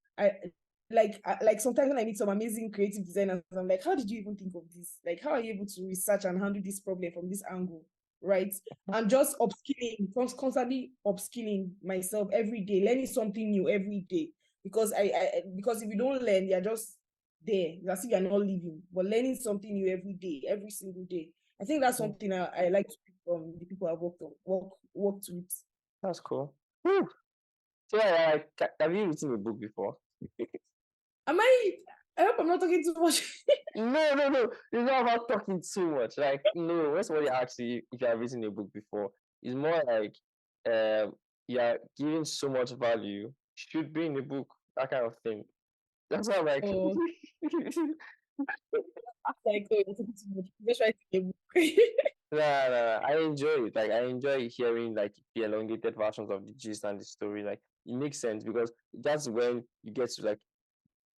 Like sometimes when I meet some amazing creative designers, I'm like, how did you even think of this? Like, how are you able to research and handle this problem from this angle, right? And just constantly upskilling myself every day, learning something new every day. Because because if you don't learn, you're just there. That's if you're not living, but learning something new every day, every single day. I think that's something I like to pick from the people I've worked with. That's cool. Whew. So, have you written a book before? Am I? I hope I'm not talking too much. No, no, no. It's not about talking too much. Like, no, that's what you actually, if you have written a book before, it's more like you're giving so much value, should be in a book, that kind of thing. That's why I'm like, Oh, like, oh, you're talking too much. Just write a book. nah, nah, I enjoy it. Like, I enjoy hearing like the elongated versions of the gist and the story. Like, it makes sense because that's when you get to like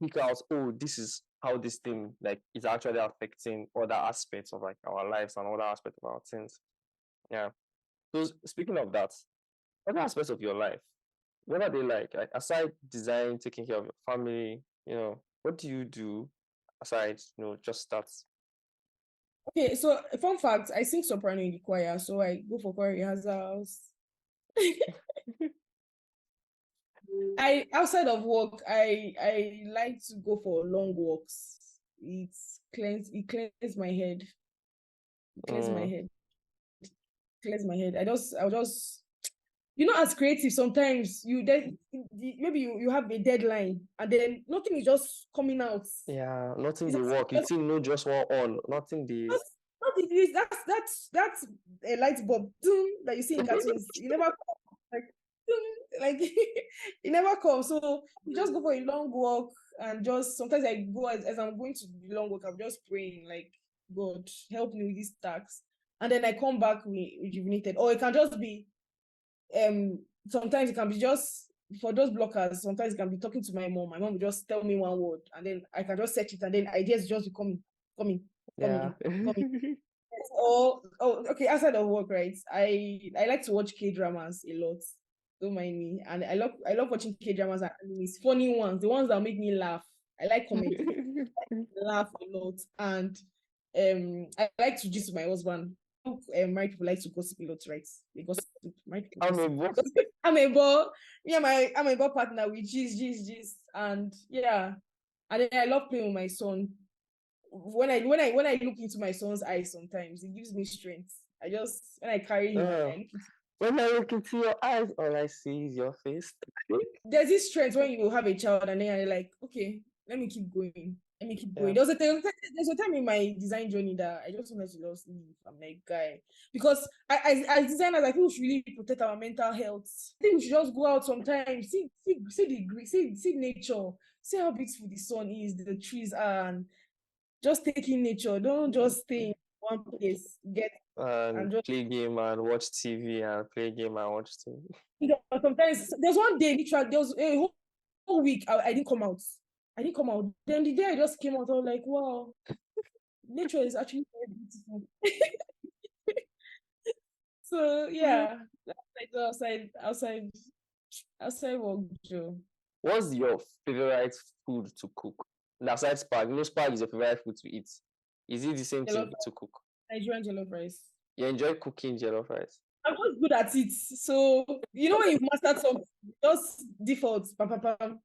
pick out, oh, this is how this thing like is actually affecting other aspects of like our lives and other aspects of our things. Yeah. So speaking of that, other aspects of your life, what are they like? Like aside design, taking care of your family, what do you do aside, just that? Okay, so fun fact, I sing soprano in the choir, so I go for choir rehearsals. I outside of work, I like to go for long walks. It clears my head. It clears my Mm, head. Clears my head. I'll just as creative, sometimes maybe you have a deadline and then nothing is just coming out. yeah, nothing It's they as work. You if think no just one on, nothing they it is. That's a light bulb that you see in cartoons. You never come, like like it never comes. So you just go for a long walk and just sometimes I go as I'm going to the long walk, I'm just praying like, God help me with this task, and then I come back rejuvenated. Or it can just be sometimes it can be just for those blockers. Sometimes it can be talking to my mom. My mom will just tell me one word and then I can just search it and then ideas just be coming, yeah. coming, coming. Okay. Outside of work, right? I like to watch K dramas a lot. Don't mind me. And I love watching K dramas and animes, funny ones, the ones that make me laugh. I like comedy, laugh a lot, and I like to gist with my husband. married people like to gossip a lot, right? They gossip. Married people I'm a gossip. boy. I'm a boy. Yeah, I'm a boy partner with G's, and yeah, and then I love playing with my son. When I look into my son's eyes, sometimes it gives me strength. I just when I carry him and I look into. When I look into your eyes, all I see is your face. There's this strength when you have a child and then you're like, okay, let me keep going. Let me keep going. Yeah. There's a time in my design journey that I just wanted to just leave. I'm like, guy, because as designers, I think we should really protect our mental health. I think we should just go out sometimes, see nature, see how beautiful the sun is, the trees are, and just take in nature. Don't just stay in one place. And And just play game and watch TV and play game and watch TV. sometimes there's one day literally there was a whole week I didn't come out. I didn't come out. Then the day I just came out, I was like, wow, nature is actually very beautiful. So yeah, outside work, Joe. What's your favorite food to cook? Aside spag, spag is your favorite food to eat. Is it the same Jollof thing to cook? Nigerian jollof rice. You enjoy cooking jollof rice? I'm not good at it. So when you've mastered something, just default. Pam, pam, pam.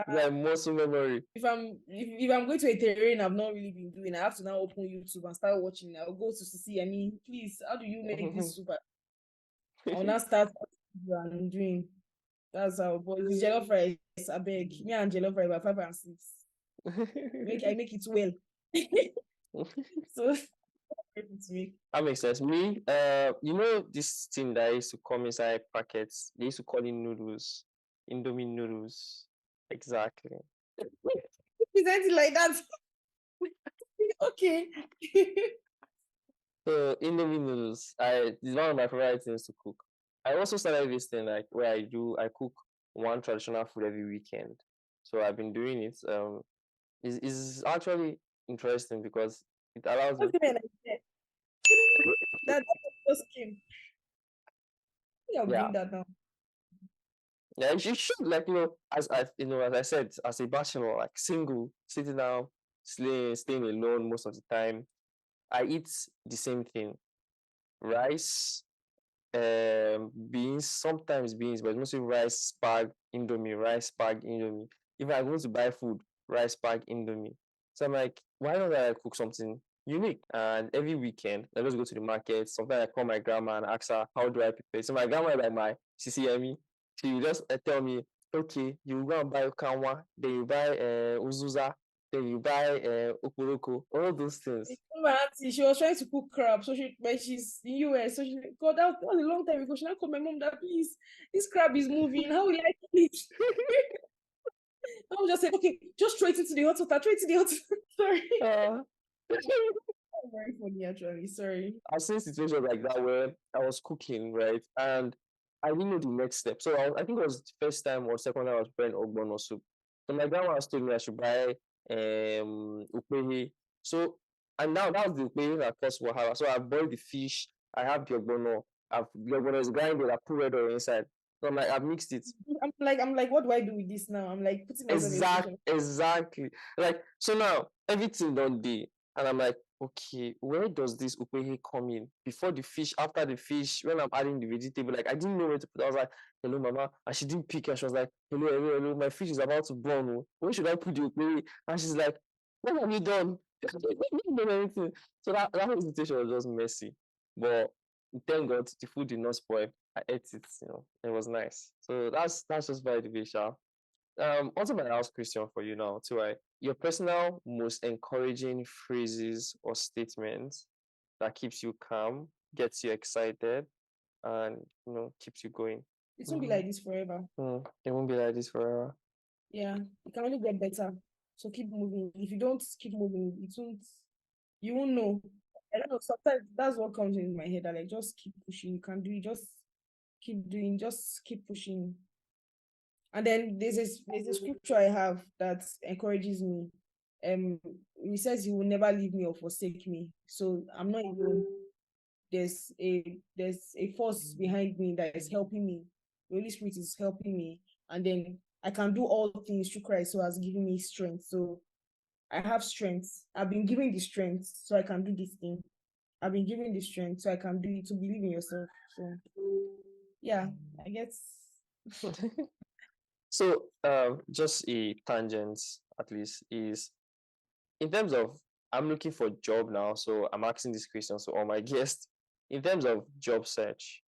Like muscle memory. If I'm going to a terrain I've not really been doing, I have to now open YouTube and start watching. I'll go to see. I mean, please, how do you make this soup? I'll now start and doing. That's how. But if it's jollof rice, I beg me and jollof rice by 5 and 6. I make it well. So that makes sense. Me, this thing that used to come inside packets, they used to call it noodles, Indomie noodles. Exactly. present it like that. Okay. So Indomie noodles, it's one of my favorite things to cook. I also started this thing like where I cook one traditional food every weekend. So I've been doing it. Is actually interesting because it allows me. That just came. I'll Yeah, bring that down. yeah, you should like as I said, as a bachelor, like single, sitting down, staying alone most of the time. I eat the same thing: rice, beans, sometimes beans, but mostly rice, spag, indomie, rice, spag, indomie. If I go to buy food, rice, spag, indomie. So I'm like, why don't I cook something unique? And every weekend, I just go to the market. Sometimes I call my grandma and ask her, how do I prepare? So my grandma is like my CCME. She will just tell me, okay, you go and buy kanwa, then you buy uzuza, then you buy oporoko, all those things. My auntie, she was trying to cook crab, but she's in US, so God, that was a long time ago. She now called my mom that please, this crab is moving. How will I eat it? I was just say, okay, just throw it into the hot water. Throw it into the hot water. Sorry. Very funny, actually. Sorry. I've seen situations like that where I was cooking, right? And I didn't know the next step. So I think it was the first time or second time I was preparing ogbono soup. So my grandma has told me I should buy ukpehi. So and now that was the ukpehi that cost wahala. So I boiled the fish. I have the ogbono. The ogbono is grinded. I put red oil inside. So I'm like, I've mixed it. I'm like, what do I do with this now? I'm like putting myself in a situation. Exactly. Like so now everything done day, and I'm like, okay, where does this ukwehe come in? Before the fish, after the fish, when I'm adding the vegetable, like I didn't know where to put. I was like, hello, mama, and she didn't pick. And she was like, hello, my fish is about to burn. Oh. Where should I put the ukwehe? And she's like, what have you done? I didn't do anything. So that whole situation was just messy. But thank God the food did not spoil. I ate it, it was nice. So that's just by the way, Sha. Also my last question for you now, too. Your personal most encouraging phrases or statements that keeps you calm, gets you excited, and keeps you going. It won't be like this forever. It won't be like this forever. Yeah, it can only get better. So keep moving. If you don't keep moving, you won't know. I don't know. Sometimes that's what comes in my head. I like just keep pushing. You can do it. Just keep doing. Just keep pushing. And then there's a scripture I have that encourages me. It says he will never leave me or forsake me. So I'm not alone. There's a force behind me that is helping me. The Holy Spirit is helping me. And then I can do all things through Christ who has given me strength. So I have strength. I've been given the strength so I can do this thing. I've been given the strength so I can do it, to believe in yourself. So yeah, I guess. So, just a tangent, at least, is in terms of I'm looking for a job now, so I'm asking this question to all my guests. In terms of job search,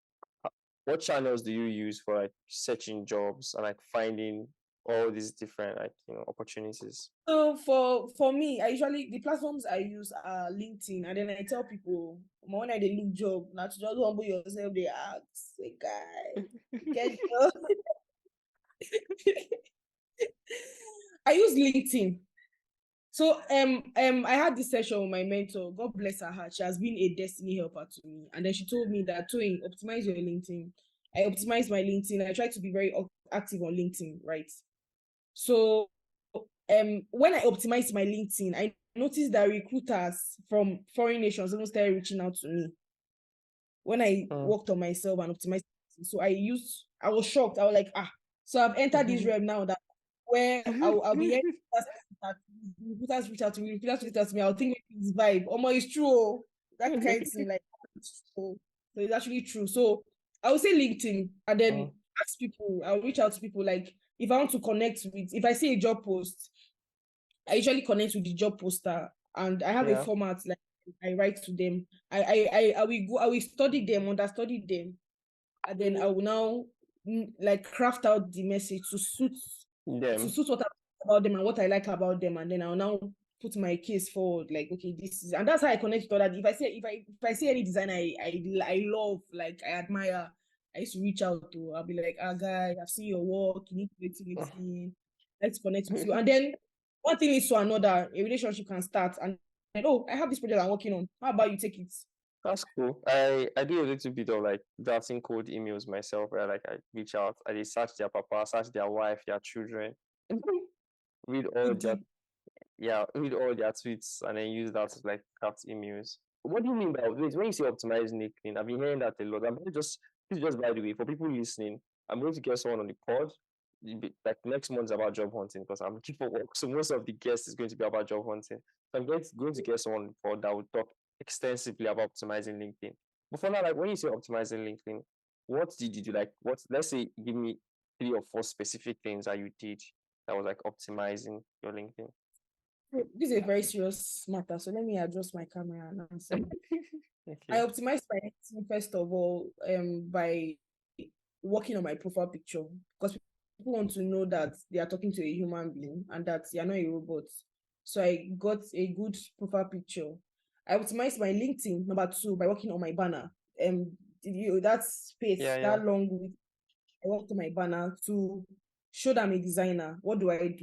what channels do you use for like searching jobs and like finding all these different like opportunities? So for me, I usually, the platforms I use are LinkedIn, and then I tell people when I dey look job, not to just humble yourself. They ask, say, guy, get job. I use LinkedIn. So I had this session with my mentor. God bless her heart. She has been a destiny helper to me. And then she told me that, Toyin, optimize your LinkedIn. I optimize my LinkedIn. I try to be very active on LinkedIn, right? So when I optimized my LinkedIn, I noticed that recruiters from foreign nations even started reaching out to me when I worked on myself and optimized. So I was shocked. I was like, so I've entered this realm now that where I'll be hearing recruiters reach out to me, recruiters reach out to me. I'll think it's vibe. It's true. Oh. That kind of thing, like, so it's actually true. So I would say LinkedIn, and then ask people. I'll reach out to people, like, if I want to connect with, if I see a job post, I usually connect with the job poster, and I have a format, like I write to them. I will study them, understudy them, and then I will now like craft out the message to suit what I like about them and what I like about them, and then I'll now put my case forward, like, okay, this is, and that's how I connect with others. If I see any designer I love, like I admire, I used to reach out to. I'll be like, guy, I've seen your work. You need creativity. Let's connect with you. And then one thing leads to another. A relationship can start, and I have this project I'm working on. How about you take it? That's cool. I do a little bit of like drafting cold emails myself, where like I reach out, I search their papa, search their wife, their children, read all their read all their tweets, and then use that to like craft emails. What do you mean by this? When you say optimizing LinkedIn, I've been hearing that a lot. I'm going to just this is just by the way for people listening. I'm going to get someone on the pod. Like next month is about job hunting because I'm looking for work. So most of the guests is going to be about job hunting. So I'm going to get someone on the pod that will talk extensively about optimizing LinkedIn. But for now, like when you say optimizing LinkedIn, what did you do? Like what? Let's say give me 3 or 4 specific things that you did that was like optimizing your LinkedIn. This is a very serious matter, so let me adjust my camera and answer. I Okay. optimized my LinkedIn first of all by working on my profile picture, because people want to know that they are talking to a human being and that they are not a robot. So I got a good profile picture. I optimized my LinkedIn number 2 by working on my banner. That space, Yeah. that long width, I worked on my banner to show that I'm a designer. What do? I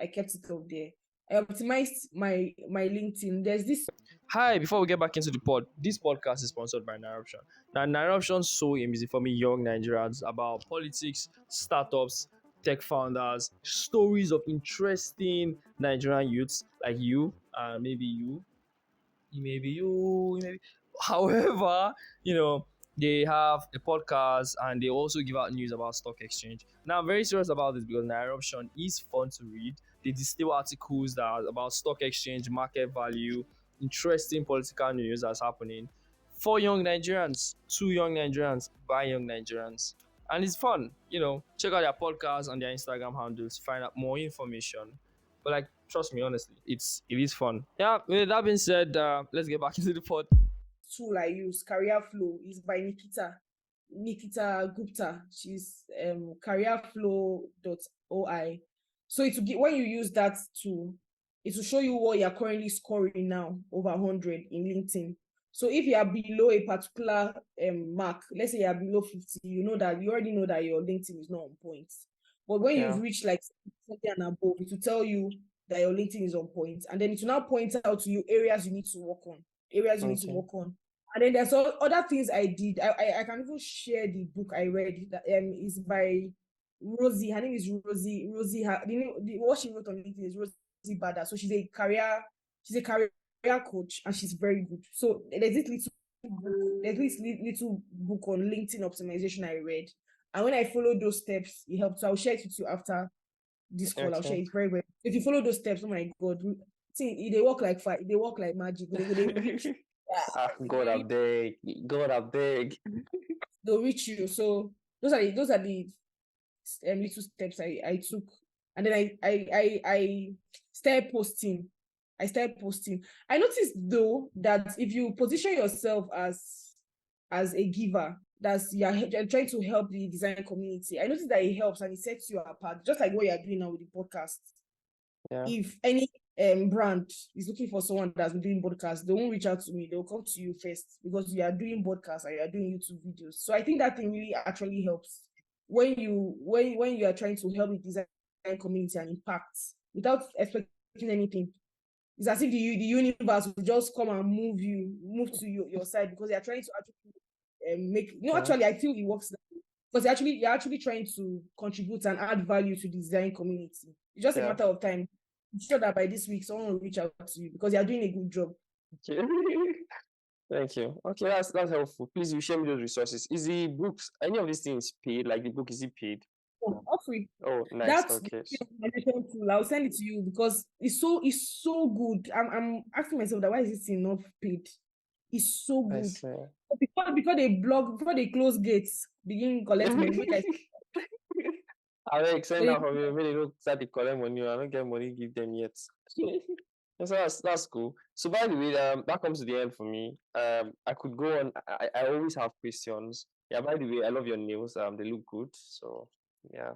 kept it up there. I optimized my LinkedIn. There's this. Hi, before we get back into the pod, this podcast is sponsored by Narruption. Now, Narruption so easy for me young Nigerians about politics, startups, tech founders, stories of interesting Nigerian youths like you, and maybe maybe. However, they have a podcast and they also give out news about stock exchange. Now, I'm very serious about this because Narruption is fun to read. They distill articles that are about stock exchange, market value, interesting political news that's happening for young Nigerians, to young Nigerians, by young Nigerians. And it's fun, check out their podcast and their Instagram handles, find out more information. But like, trust me, honestly, it is fun. Yeah. With that being said, let's get back into the pod. Tool I use, Career Flow, is by Nikita Gupta. She's careerflow.oi. So it will get, when you use that tool, it will show you what you're currently scoring now over 100 in LinkedIn. So if you are below a particular mark, let's say you are below 50, you already know that your LinkedIn is not on point. But when you've reached like 70 and above, it will tell you that your LinkedIn is on point. And then it will now point out to you areas you need to work on. And then there's other things I did. I can even share the book I read that is by Rosie. Her name is Rosie. What she wrote on LinkedIn is Rosie Bada. So she's a career coach, and she's very good. So there's this little book on LinkedIn optimization I read. And when I follow those steps, it helps. So I'll share it with you after this call. I'll share it very well. If you follow those steps, oh my God, see, they work like fire. They work like magic. They reach God, I beg. God, I beg. They'll reach you. So those are the little steps I took, and then I started posting. I noticed though that if you position yourself as a giver, you're trying to help the design community. I noticed that it helps and it sets you apart, just like what you're doing now with the podcast. Yeah. If any brand is looking for someone that's been doing podcasts, they won't reach out to me. They'll come to you first because you are doing podcasts and you are doing YouTube videos. So I think that thing really actually helps when you are trying to help the design community and impact without expecting anything. It's as if the universe will just come and move to your side because they are trying to actually make. Yeah. Actually, I feel it works that way. Because you're actually trying to contribute and add value to the design community. It's just a matter of time. I'm sure that by this week someone will reach out to you because you're doing a good job. Okay. Thank you. Okay, that's helpful. Please, you share me those resources. Is the books, any of these things paid? Like the book, is it paid? All free. Oh, nice. That's Okay. tool. I'll send it to you because it's so good. I'm asking myself that why is it not paid? It's so good. Before they close gates, begin collect money. I will send that from you. Maybe they don't start to collect money. I don't get money, give them yet. So that's cool. So by the way, that comes to the end for me. I could go on. I always have questions. Yeah, by the way, I love your nails. They look good. So yeah.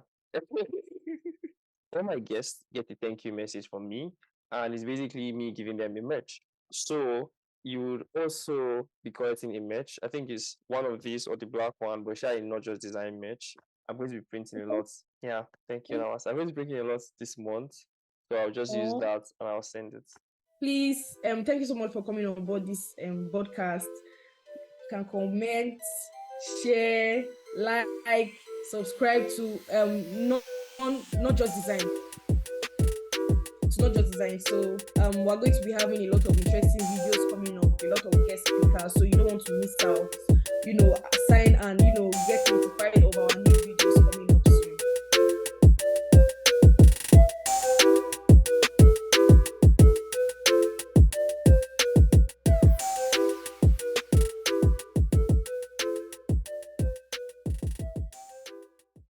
All my guests get a thank you message from me, and it's basically me giving them a merch. So you would also be collecting a merch. I think it's one of these or the black one, but sure, not just design merch. I'm going to be printing a lot. Yeah, thank you, Nawas. I'm going to be printing a lot this month. So I'll just use that and I'll send it. Please, thank you so much for coming on board this podcast. You can comment, share, like, subscribe to not just design. It's not just design. So we're going to be having a lot of interesting videos coming up, a lot of guest speakers. So you don't want to miss out. Sign and get notified